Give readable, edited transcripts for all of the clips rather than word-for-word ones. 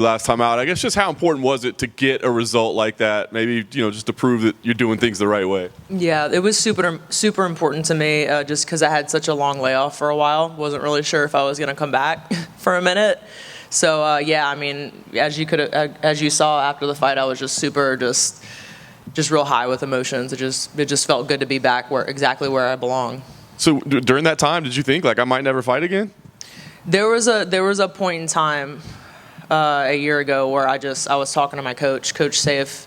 last time out. I guess just how important was it to get a result like that? Maybe, just to prove that you're doing things the right way. Yeah, it was super important to me just because I had such a long layoff for a while. Wasn't really sure if I was going to come back for a minute. So, I mean, as you saw after the fight, I was just super just real high with emotions. It just felt good to be back exactly where I belong. So during that time, did you think I might never fight again? There was a point in time a year ago where I was talking to my coach Saif,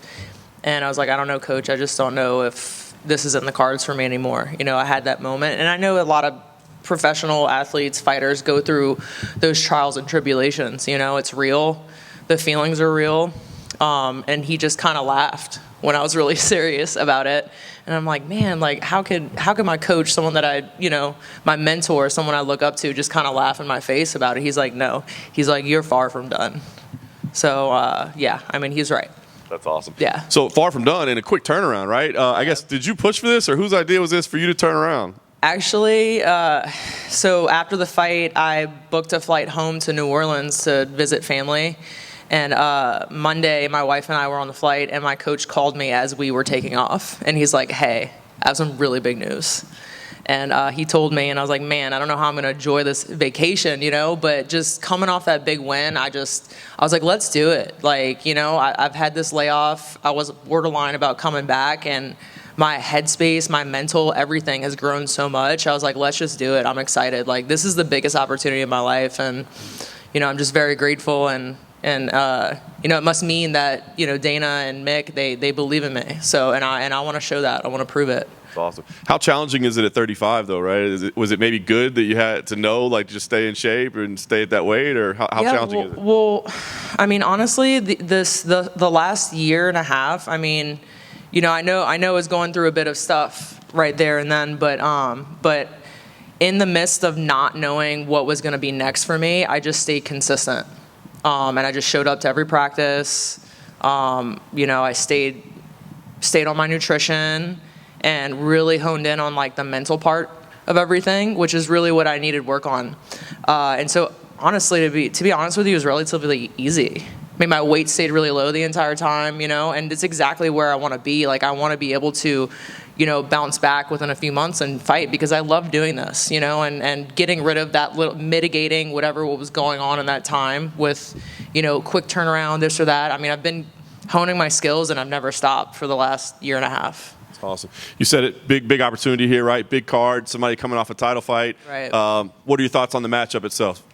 and I was like, I don't know, coach, I just don't know if this is in the cards for me anymore. I had that moment, and I know a lot of professional athletes, fighters go through those trials and tribulations. It's real, the feelings are real, and he just kind of laughed when I was really serious about it. And I'm like, man, how could my coach, someone that my mentor, someone I look up to, just kind of laugh in my face about it? He's like, no. He's like, you're far from done. So, I mean, he's right. That's awesome. Yeah. So far from done and a quick turnaround, right? I guess, did you push for this, or whose idea was this for you to turn around? Actually, so after the fight, I booked a flight home to New Orleans to visit family. And Monday, my wife and I were on the flight, and my coach called me as we were taking off. And he's like, hey, I have some really big news. And he told me, and I was like, man, I don't know how I'm going to enjoy this vacation, but just coming off that big win, I was like, let's do it. I've had this layoff. I was borderline about coming back, and my headspace, my mental, everything has grown so much. I was like, let's just do it. I'm excited. This is the biggest opportunity of my life. And, I'm just very grateful, and it must mean that, Dana and Mick, they believe in me. So, and I want to show that. I want to prove it. That's awesome. How challenging is it at 35 though, right? Was it maybe good that you had to know, just stay in shape and stay at that weight, or how challenging is it? Well, I mean, honestly, the last year and a half, I mean, I know I was going through a bit of stuff right there and then, but in the midst of not knowing what was going to be next for me, I just stayed consistent. And I just showed up to every practice. I stayed on my nutrition and really honed in on the mental part of everything, which is really what I needed work on. And so honestly, to be honest with you, it was relatively easy. I mean, my weight stayed really low the entire time, and it's exactly where I want to be. I want to be able to, bounce back within a few months and fight, because I love doing this, and getting rid of that little, mitigating what was going on in that time with, quick turnaround, this or that. I mean, I've been honing my skills, and I've never stopped for the last year and a half. That's awesome. You said it, big opportunity here, right? Big card, somebody coming off a title fight. Right. What are your thoughts on the matchup itself?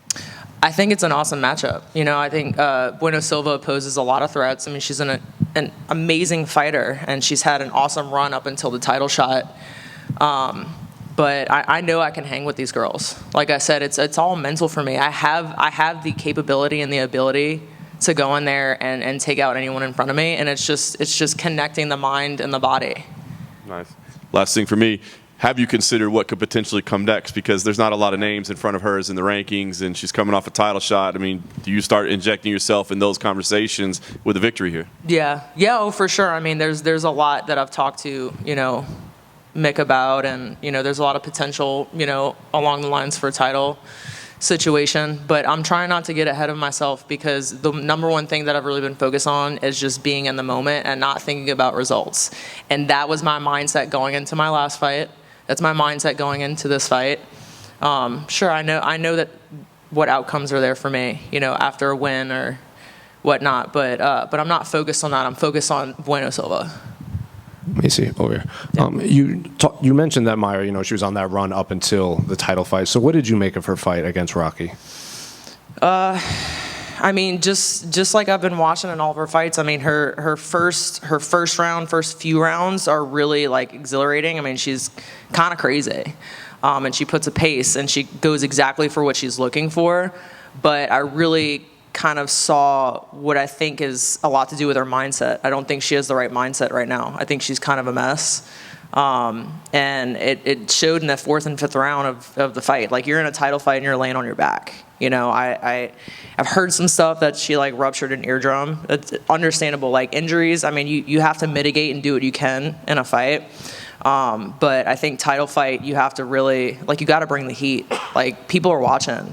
I think it's an awesome matchup. I think Bueno Silva poses a lot of threats. I mean, she's an amazing fighter, and she's had an awesome run up until the title shot. But I know I can hang with these girls. Like I said, it's all mental for me. I have the capability and the ability to go in there and take out anyone in front of me, and it's just connecting the mind and the body. Nice. Last thing for me. Have you considered what could potentially come next? Because there's not a lot of names in front of hers in the rankings, and she's coming off a title shot. I mean, do you start injecting yourself in those conversations with a victory here? Yeah, for sure. I mean, there's a lot that I've talked to, Mick about, and, there's a lot of potential, along the lines for a title situation. But I'm trying not to get ahead of myself, because the number one thing that I've really been focused on is just being in the moment and not thinking about results. And that was my mindset going into my last fight. That's my mindset going into this fight. Sure, I know that what outcomes are there for me, after a win or whatnot. But I'm not focused on that. I'm focused on Bueno Silva. Macy, over here. Yeah. You mentioned that Mayra, she was on that run up until the title fight. So what did you make of her fight against Rocky? I mean, just like I've been watching in all of her fights, I mean, her first few rounds are really exhilarating. I mean, she's kind of crazy, and she puts a pace, and she goes exactly for what she's looking for. But I really kind of saw what I think is a lot to do with her mindset. I don't think she has the right mindset right now. I think she's kind of a mess. And it showed in the fourth and fifth round of the fight. You're in a title fight and you're laying on your back. I've heard some stuff that she ruptured an eardrum. It's understandable. Injuries, I mean, you have to mitigate and do what you can in a fight. But I think title fight, you have to really, you got to bring the heat. People are watching,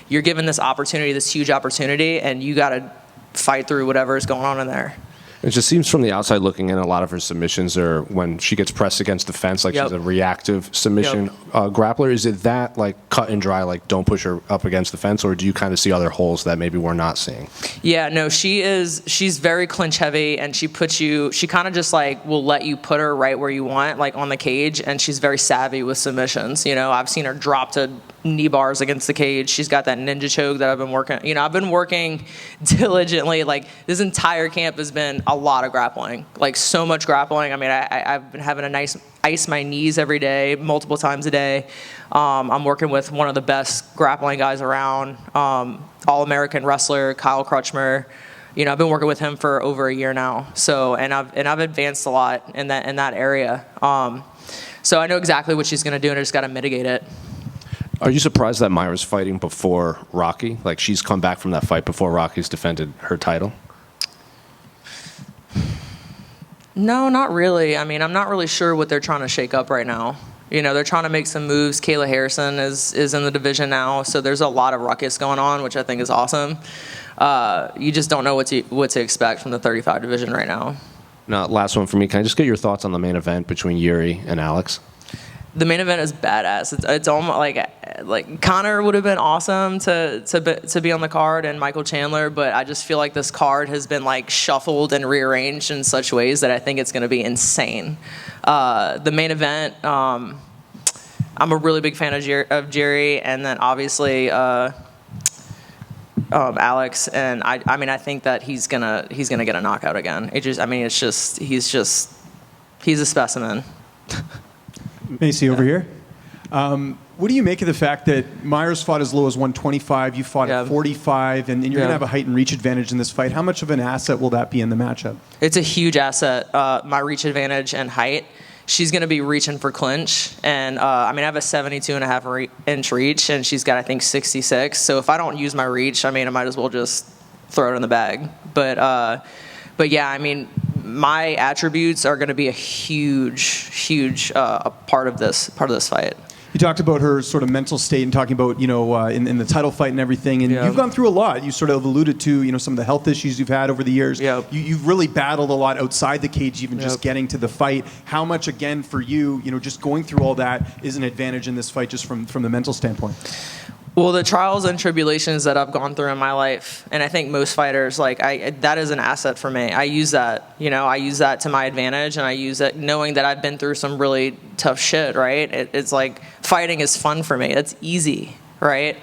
you're given this opportunity, this huge opportunity, and you got to fight through whatever is going on in there. It just seems from the outside looking in, a lot of her submissions are when she gets pressed against the fence, like she's a reactive submission grappler. Is it that like cut and dry, like don't push her up against the fence, or do you kind of see other holes that maybe we're not seeing? Yeah, no, she's very clinch heavy, and she kind of just like will let you put her right where you want, like on the cage, and she's very savvy with submissions. You know, I've seen her drop to knee bars against the cage. She's got that ninja choke that I've been working diligently. Like this entire camp has been a lot of grappling, like so much grappling. I mean, I've been having a ice my knees every day, multiple times a day. I'm working with one of the best grappling guys around, All-American wrestler, Kyle Crutchmer. You know, I've been working with him for over a year now. So, and I've advanced a lot in that area. So I know exactly what she's going to do, and I just got to mitigate it. Are you surprised that Mayra's fighting before Rocky? Like she's come back from that fight before Rocky's defended her title? No, not really. I mean, I'm not really sure what they're trying to shake up right now. You know, they're trying to make some moves. Kayla Harrison is in the division now, so there's a lot of ruckus going on, which I think is awesome. You just don't know what to expect from the 35 division right now. Now, last one for me. Can I just get your thoughts on the main event between Yuri and Alex? The main event is badass. It's almost like Connor would have been awesome to be on the card, and Michael Chandler, but I just feel like this card has been like shuffled and rearranged in such ways that I think it's going to be insane. The main event, I'm a really big fan of Jerry, and then obviously Alex, and I think that he's gonna get a knockout again. He's a specimen. Macy, over here. What do you make of the fact that Mayra's fought as low as 125, you fought at 45, and you're going to have a height and reach advantage in this fight? How much of an asset will that be in the matchup? It's a huge asset, my reach advantage and height. She's going to be reaching for clinch, and I have a 72.5-inch reach, and she's got, I think, 66. So if I don't use my reach, I might as well just throw it in the bag. But yeah, my attributes are going to be a huge part of this fight. You talked about her sort of mental state and talking about, in the title fight and everything, and you've gone through a lot. You sort of alluded to, some of the health issues you've had over the years. You've really battled a lot outside the cage, even just getting to the fight. How much, again, for you, just going through all that is an advantage in this fight just from the mental standpoint? Well, the trials and tribulations that I've gone through in my life, and I think most fighters, that is an asset for me. I use that, I use that to my advantage, and I use it knowing that I've been through some really tough shit, right? It's like fighting is fun for me. It's easy, right?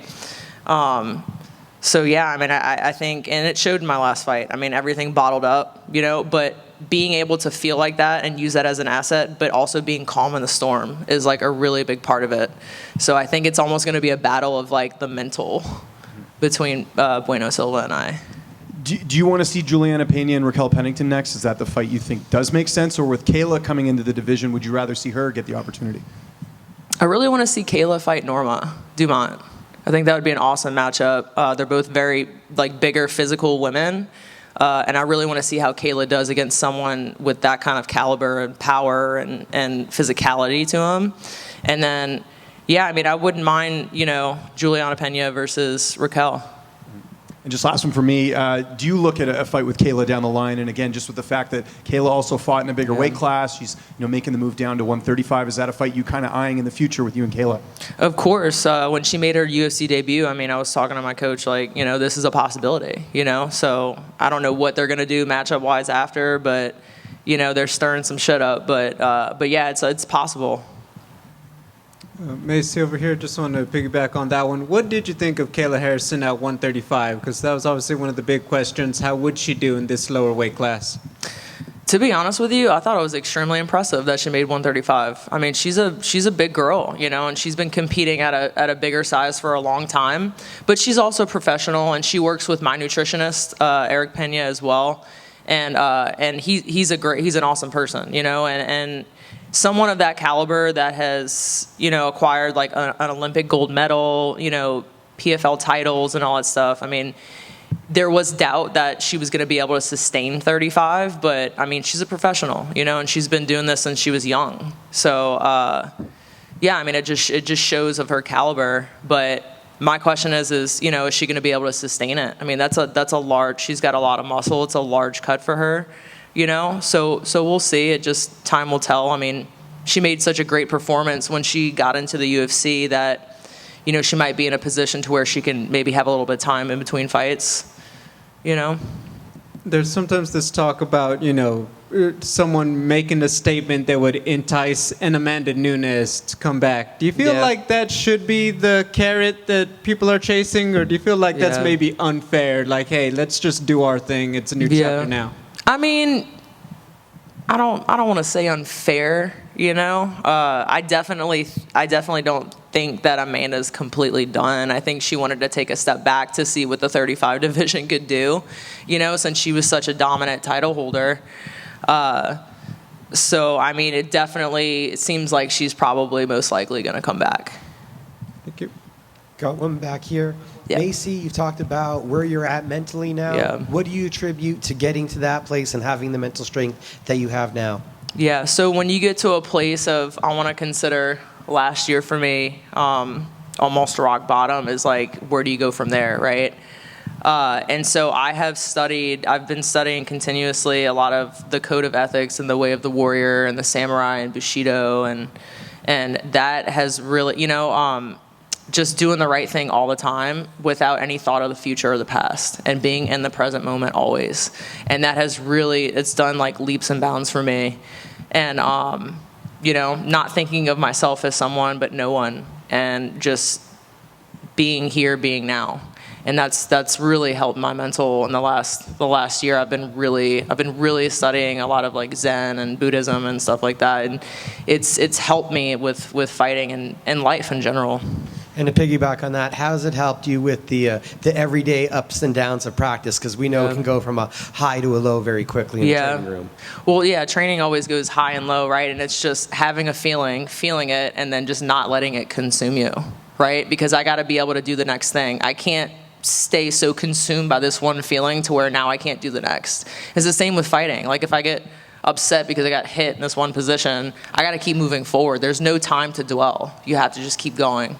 So yeah, I think, and it showed in my last fight. Everything bottled up, but being able to feel like that and use that as an asset, but also being calm in the storm is like a really big part of it. So I think it's almost going to be a battle of like the mental between Bueno Silva and I. Do you want to see Juliana Pena and Raquel Pennington next? Is that the fight you think does make sense? Or with Kayla coming into the division, would you rather see her get the opportunity? I really want to see Kayla fight Norma Dumont. I think that would be an awesome matchup. They're both very bigger physical women. And I really want to see how Kayla does against someone with that kind of caliber and power and physicality to him. And then, yeah, I wouldn't mind, Juliana Pena versus Raquel. And just last one for me, do you look at a fight with Kayla down the line? And again, just with the fact that Kayla also fought in a bigger weight class, she's making the move down to 135. Is that a fight you kind of eyeing in the future with you and Kayla? Of course. When she made her UFC debut, I was talking to my coach this is a possibility, So I don't know what they're going to do matchup-wise after, but, they're stirring some shit up. But yeah, it's possible. Macy over here, just want to piggyback on that one. What did you think of Kayla Harrison at 135? Because that was obviously one of the big questions. How would she do in this lower weight class? To be honest with you, I thought it was extremely impressive that she made 135. She's a big girl, and she's been competing at a bigger size for a long time. But she's also professional, and she works with my nutritionist, Eric Pena, as well. And he's an awesome person, and someone of that caliber that has, acquired an Olympic gold medal, PFL titles and all that stuff. There was doubt that she was going to be able to sustain 35, but she's a professional, and she's been doing this since she was young. So, yeah, it just shows of her caliber. But My question is you know, is she going to be able to sustain it? I mean, that's a large. She's got a lot of muscle. It's a large cut for her, you know. So we'll see. It just time will tell. I mean, she made such a great performance when she got into the UFC that, you know, she might be in a position to where she can maybe have a little bit of time in between fights, you know. There's sometimes this talk about, you know, someone making a statement that would entice an Amanda Nunes to come back. Do you feel like that should be the carrot that people are chasing, or do you feel like that's maybe unfair? Like, hey, let's just do our thing. It's a new chapter now. I mean, I don't want to say unfair, you know. I definitely don't think that Amanda's completely done. I think she wanted to take a step back to see what the 35 division could do, you know, since she was such a dominant title holder. So, I mean, it seems like she's probably most likely going to come back. Thank you. Got one back here. Yeah. Macy, you've talked about where you're at mentally now. Yeah. What do you attribute to getting to that place and having the mental strength that you have now? Yeah, so when you get to a place of, I want to consider last year for me, almost rock bottom is like, where do you go from there, right? And so I've been studying continuously a lot of the code of ethics and the way of the warrior and the samurai and Bushido, and that has really, you know, just doing the right thing all the time without any thought of the future or the past, and being in the present moment always. And that has really, it's done like leaps and bounds for me. And, you know, not thinking of myself as someone but no one, and just being here, being now. And that's really helped my mental in the last year. I've been really studying a lot of like Zen and Buddhism and stuff like that, and it's helped me with fighting and life in general. And to piggyback on that, how has it helped you with the everyday ups and downs of practice? Because we know it can go from a high to a low very quickly in the training room. Well, yeah, training always goes high and low, right? And it's just having a feeling it, and then just not letting it consume you, right? Because I got to be able to do the next thing. I can't stay so consumed by this one feeling to where now I can't do the next. It's the same with fighting. Like if I get upset because I got hit in this one position, I got to keep moving forward. There's no time to dwell. You have to just keep going.